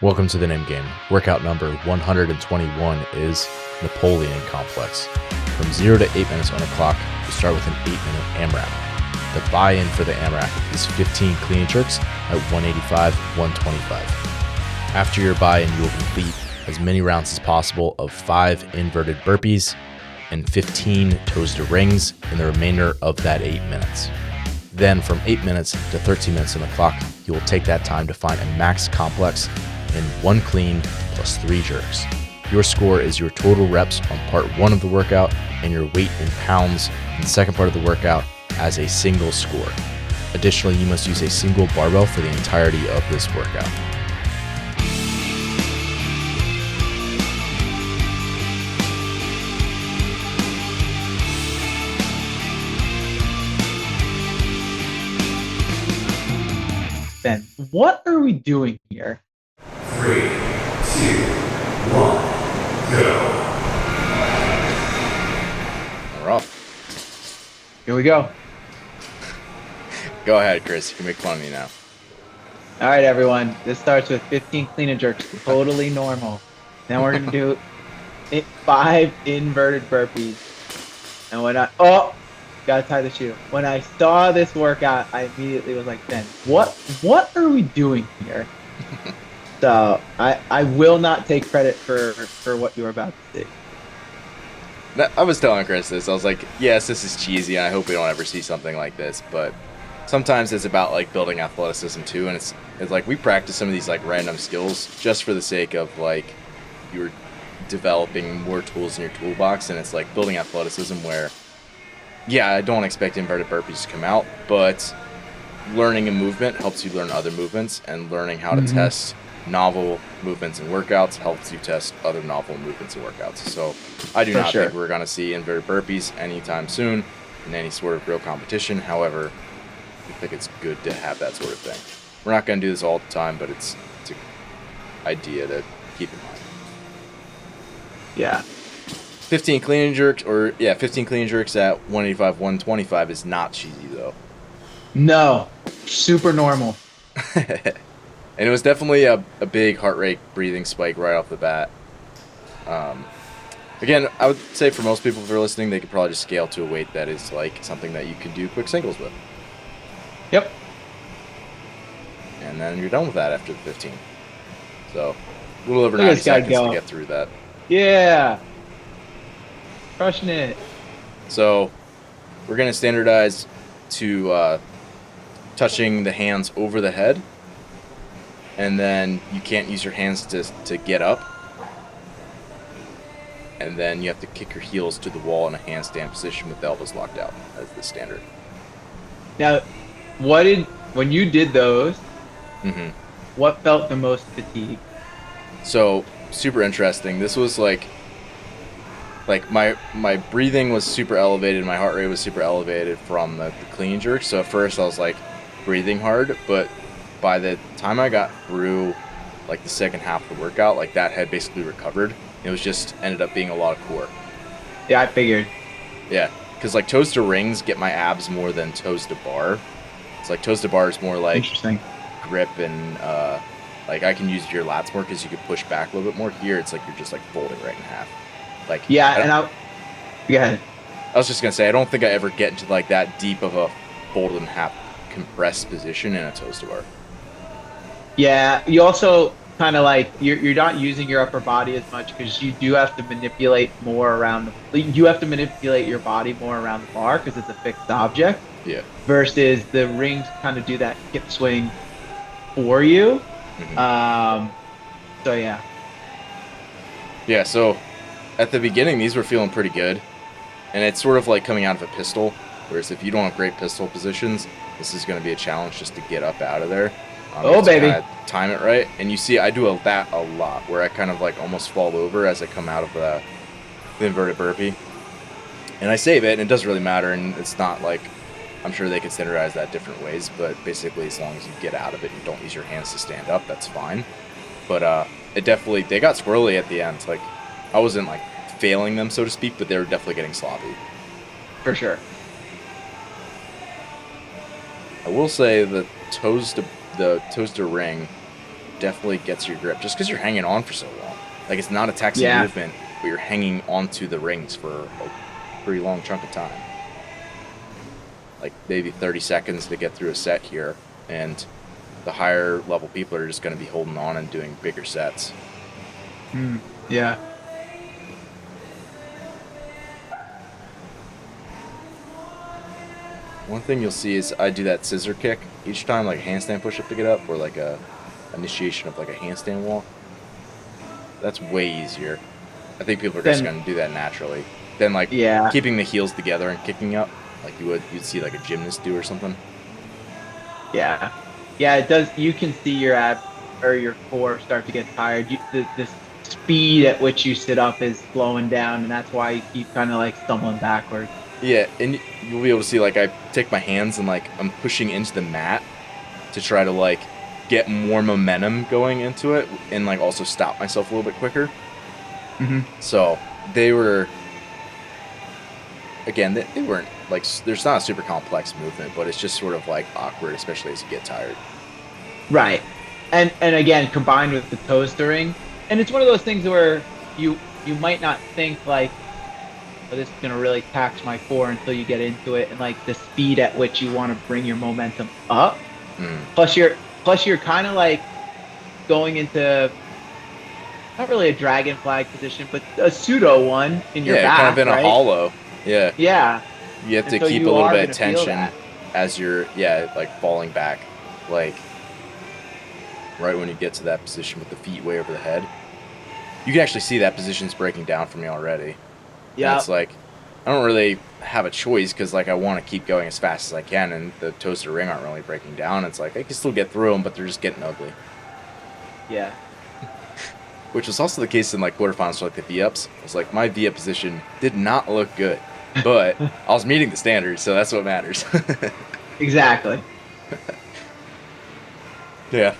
Welcome to the Name Game. Workout number 121 is Napoleon Complex. From 0 to 8 minutes on the clock, we start with an 8-minute AMRAP. The buy-in for the AMRAP is 15 clean and jerks at 185, 125. After your buy-in, you will complete as many rounds as possible of 5 inverted burpees and 15 toes to rings in the remainder of that 8 minutes. Then from 8 minutes to 13 minutes on the clock, you will take that time to find a max complex in 1 clean plus 3 jerks. Your score is your total reps on part 1 of the workout and your weight in pounds in the second part of the workout as a single score. Additionally, you must use a single barbell for the entirety of this workout. Ben, what are we doing here? 3, 2, 1, go. We're off. Here we go. Go ahead, Chris. You can make fun of me now. All right, everyone. This starts with 15 clean and jerks, totally normal. Then we're going to do 5 inverted burpees. And when gotta tie the shoe. When I saw this workout, I immediately was like, Ben, what are we doing here? So I will not take credit for what you're about to see. I was telling Chris this. I was like, yes, this is cheesy. I hope we don't ever see something like this. But sometimes it's about like building athleticism too. And it's like we practice some of these like random skills just for the sake of like you're developing more tools in your toolbox. And it's like building athleticism where, yeah, I don't expect inverted burpees to come out, but learning a movement helps you learn other movements, and learning how to test novel movements and workouts helps you test other novel movements and workouts. So I do not think we're going to see inverted burpees anytime soon in any sort of real competition. However, I think it's good to have that sort of thing. We're not going to do this all the time, but it's an idea to keep in mind. Yeah. 15 clean and jerks, 15 clean and jerks at 185, 125 is not cheesy though. No, super normal. And it was definitely a big heart rate breathing spike right off the bat. Again, I would say for most people, if they're listening, they could probably just scale to a weight that is like something that you could do quick singles with. Yep. And then you're done with that after the 15. So a little over 90 seconds to get through that. Yeah. Crushing it. So we're going to standardize to touching the hands over the head. And then you can't use your hands to get up. And then you have to kick your heels to the wall in a handstand position with the elbows locked out. That's the standard. Now, when you did those, what felt the most fatigue? So, super interesting. This was like my breathing was super elevated, my heart rate was super elevated from the clean jerk. So at first I was like breathing hard, but by the time I got through like the second half of the workout, like that had basically recovered. It was just ended up being a lot of core. Yeah, I figured. Yeah, because like toes to rings get my abs more than toes to bar. It's like toes to bar is more like grip and like I can use your lats more because you can push back a little bit more. Here it's like you're just like folding right in half. Like yeah, I was just gonna say I don't think I ever get into like that deep of a folded in half compressed position in a toes to bar. Yeah, you also kind of like you're not using your upper body as much because you do have to manipulate more around. You have to manipulate your body more around the bar because it's a fixed object. Yeah. Versus the rings kind of do that hip swing for you. So yeah. Yeah. So at the beginning, these were feeling pretty good, and it's sort of like coming out of a pistol. Whereas if you don't have great pistol positions, this is going to be a challenge just to get up out of there. Baby. Time it right. And you see I do that a lot where I kind of like almost fall over as I come out of the inverted burpee. And I save it, and it doesn't really matter, and it's not like, I'm sure they could standardize that different ways, but basically as long as you get out of it and don't use your hands to stand up, that's fine. But it definitely, they got squirrely at the end. Like I wasn't like failing them, so to speak, but they were definitely getting sloppy. For sure. I will say the toes to ring definitely gets your grip just because you're hanging on for so long. Like, it's not a taxing movement, but you're hanging onto the rings for a pretty long chunk of time. Like maybe 30 seconds to get through a set here, and the higher level people are just going to be holding on and doing bigger sets. Yeah. One thing you'll see is I do that scissor kick each time, like a handstand push-up to get up, or like a initiation of like a handstand walk. That's way easier. I think people are just going to do that naturally. Then like keeping the heels together and kicking up, like you'd see like a gymnast do or something. Yeah. Yeah, it does. You can see your ab or your core start to get tired. The speed at which you sit up is slowing down, and that's why you keep kind of like stumbling backwards. Yeah, and you'll be able to see, like, I take my hands and, like, I'm pushing into the mat to try to, like, get more momentum going into it and, like, also stop myself a little bit quicker. So they were, again, they weren't, like, there's not a super complex movement, but it's just sort of, like, awkward, especially as you get tired. Right. And again, combined with the toe stirring, and it's one of those things where you might not think, like, this is going to really tax my core until you get into it, and like the speed at which you want to bring your momentum up. Plus you're kind of like going into not really a dragon flag position, but a pseudo one in your back, kind of in right? a hollow. Yeah. You have to so keep a little bit of tension as you're like falling back, like right when you get to that position with the feet way over the head. You can actually see that position's breaking down for me already. Yeah, it's like I don't really have a choice because like I want to keep going as fast as I can, and the toes to ring aren't really breaking down. It's like I can still get through them, but they're just getting ugly. Yeah. Which was also the case in like quarterfinals for like the V-ups. It's like my V-up position did not look good, but I was meeting the standards, so that's what matters. Exactly. Yeah.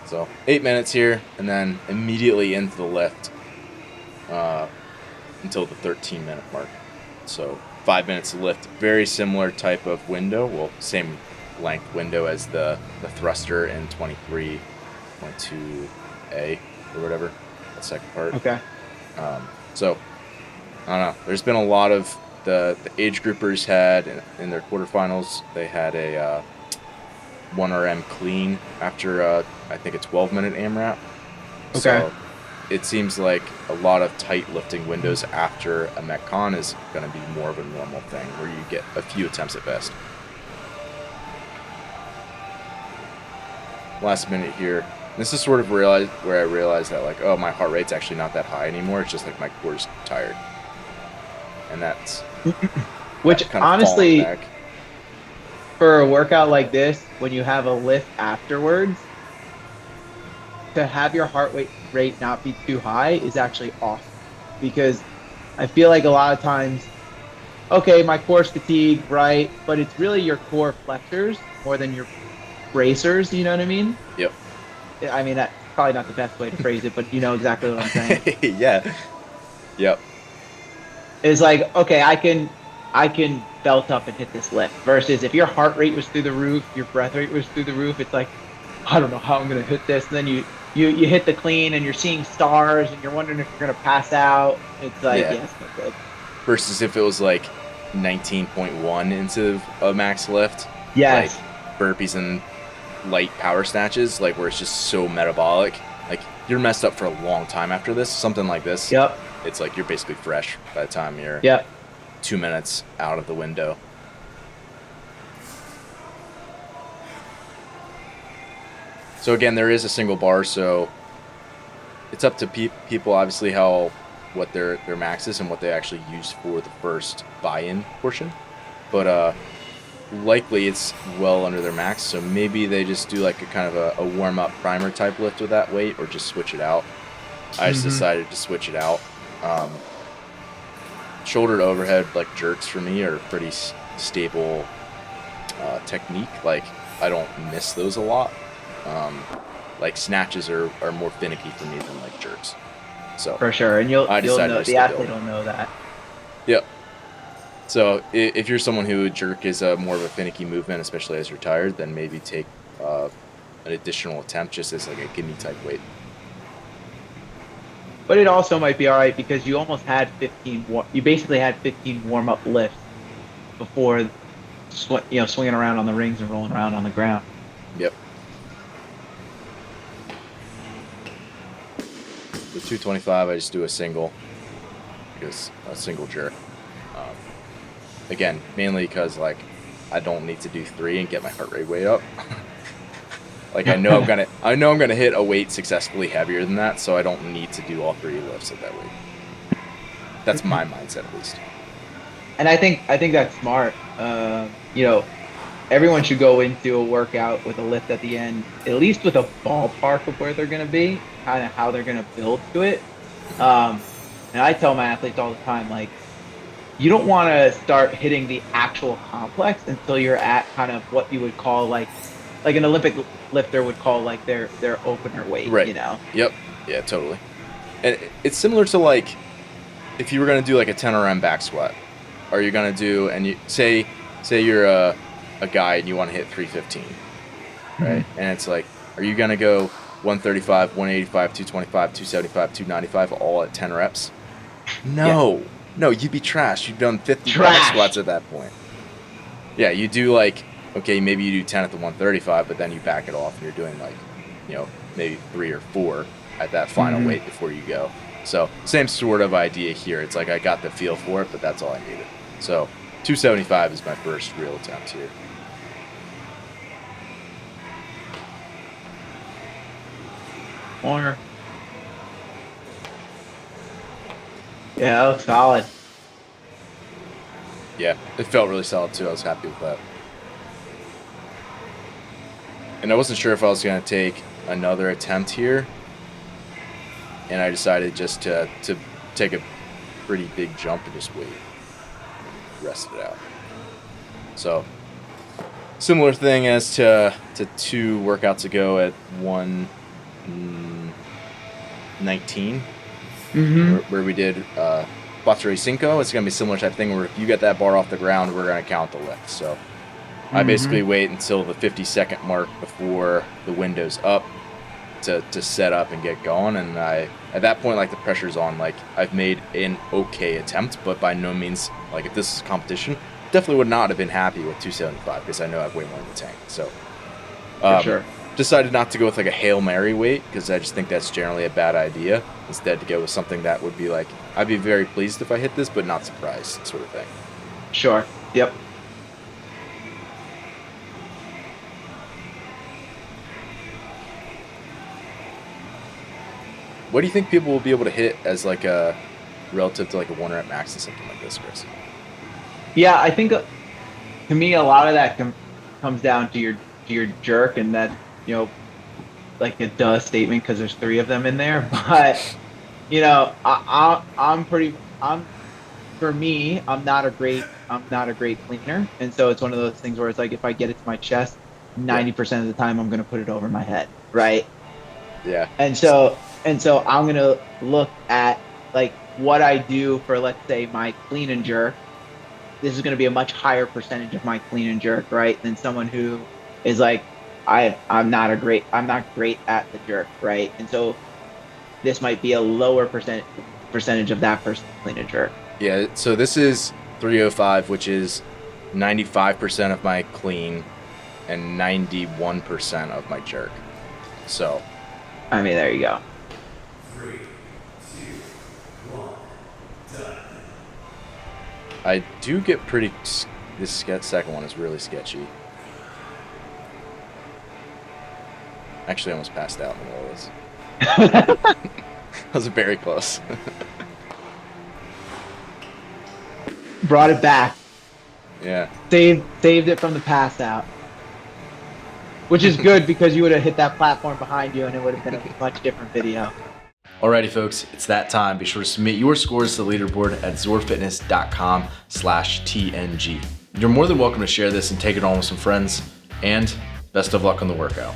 So 8 minutes here, and then immediately into the lift. Until the 13-minute mark. So 5 minutes of lift. Very similar type of window. Well, same length window as the thruster in 23.2A or whatever. The second part. Okay. So, I don't know. There's been a lot of the age groupers had in their quarterfinals. They had a 1RM clean after, I think, a 12-minute AMRAP. Okay. So, it seems like a lot of tight lifting windows after a Metcon is going to be more of a normal thing where you get a few attempts at best. Last minute here. This is sort of where I realized that like, oh, my heart rate's actually not that high anymore. It's just like my core's tired. And that's which kind of honestly, for a workout like this, when you have a lift afterwards, to have your heart rate not be too high is actually awesome, because I feel like a lot of times, okay, my core's fatigued, right? But it's really your core flexors more than your bracers, you know what I mean? Yep. I mean, that's probably not the best way to phrase it, but you know exactly what I'm saying. Yeah. Yep. It's like, okay, I can belt up and hit this lift, versus if your heart rate was through the roof, your breath rate was through the roof, it's like, I don't know how I'm going to hit this. And then you hit the clean and you're seeing stars and you're wondering if you're going to pass out. It's like, yeah, it's not good. Versus if it was like 19.1 into a max lift. Yes. Like burpees and light power snatches, like where it's just so metabolic. Like you're messed up for a long time after this. Something like this. Yep. It's like you're basically fresh by the time you're 2 minutes out of the window. So again, there is a single bar, so it's up to people obviously what their max is and what they actually use for the first buy-in portion. But likely it's well under their max, so maybe they just do like a kind of a warm-up primer type lift with that weight, or just switch it out. I just decided to switch it out. Shoulder to overhead like jerks for me are pretty stable technique. Like I don't miss those a lot. Like snatches are more finicky for me than like jerks. So for sure, and you'll know the athlete will know that. Yep. So if you're someone who jerk is more of a finicky movement, especially as you're tired, then maybe take an additional attempt just as like a gimme type weight. But it also might be all right because you almost had 15. You basically had 15 warm-up lifts before, swinging around on the rings and rolling around on the ground. Yep. The 225, I just do a single because a single jerk. Again, mainly because like I don't need to do 3 and get my heart rate way up. Like I know I'm gonna hit a weight successfully heavier than that, so I don't need to do all 3 lifts at that weight. That's my mindset at least. And I think that's smart. Everyone should go into a workout with a lift at the end, at least with a ballpark of where they're gonna be, kind of how they're gonna build to it. And I tell my athletes all the time, like, you don't want to start hitting the actual complex until you're at kind of what you would call like an Olympic lifter would call like their opener weight, right? Yep. Yeah, totally. And it's similar to like if you were gonna do like a 10 RM back squat, are you gonna do and you say you're a guy and you want to hit 315, right? Mm-hmm. And it's like, are you gonna go 135, 185, 225, 275, 295 all at 10 reps? No. Yeah. No, you'd be trash. You've done 50 back squats at that point. Yeah, you do like, okay, maybe you do 10 at the 135, but then you back it off and you're doing like, maybe 3 or 4 at that final weight before you go. So same sort of idea here. It's like I got the feel for it, but that's all I needed. So 275 is my first real attempt here. Corner. Yeah, that looks solid. Yeah, it felt really solid too. I was happy with that. And I wasn't sure if I was going to take another attempt here. And I decided just to take a pretty big jump and just wait. Rest it out. So, similar thing as to 2 workouts ago at 119. Where we did Quattro Cinco. It's going to be a similar type of thing where if you get that bar off the ground, we're going to count the lift. So I basically wait until the 50-second mark before the window's up to set up and get going. And at that point, like the pressure's on. Like I've made an okay attempt, but by no means, like if this is competition, definitely would not have been happy with 275 because I know I have way more in the tank. So for sure. Decided not to go with like a Hail Mary weight because I just think that's generally a bad idea. Instead, to go with something that would be like, I'd be very pleased if I hit this, but not surprised, sort of thing. Sure. Yep. What do you think people will be able to hit as like a relative to like a 1 rep max or something like this, Chris? Yeah, I think to me a lot of that comes down to your jerk, and that like a duh statement because there's 3 of them in there. But for me, I'm not a great cleaner, and so it's one of those things where it's like if I get it to my chest, 90% of the time I'm gonna put it over my head, right? Yeah. And so I'm gonna look at like what I do for, let's say, my clean and jerk. This is gonna be a much higher percentage of my clean and jerk, right, than someone who is like, I'm not great at the jerk, right? And so this might be a lower percentage of that person's clean and jerk. Yeah, so this is 305, which is 95% of my clean and 91% of my jerk. So, I mean, there you go. 3, 2, 1, done. I do get pretty. This second one is really sketchy. Actually, I almost passed out in the middle of this. That was very close. Brought it back. Yeah. Saved it from the pass out. Which is good because you would have hit that platform behind you and it would have been a much different video. Alrighty, folks, it's that time. Be sure to submit your scores to the leaderboard at zorfitness.com/TNG. You're more than welcome to share this and take it on with some friends. And best of luck on the workout.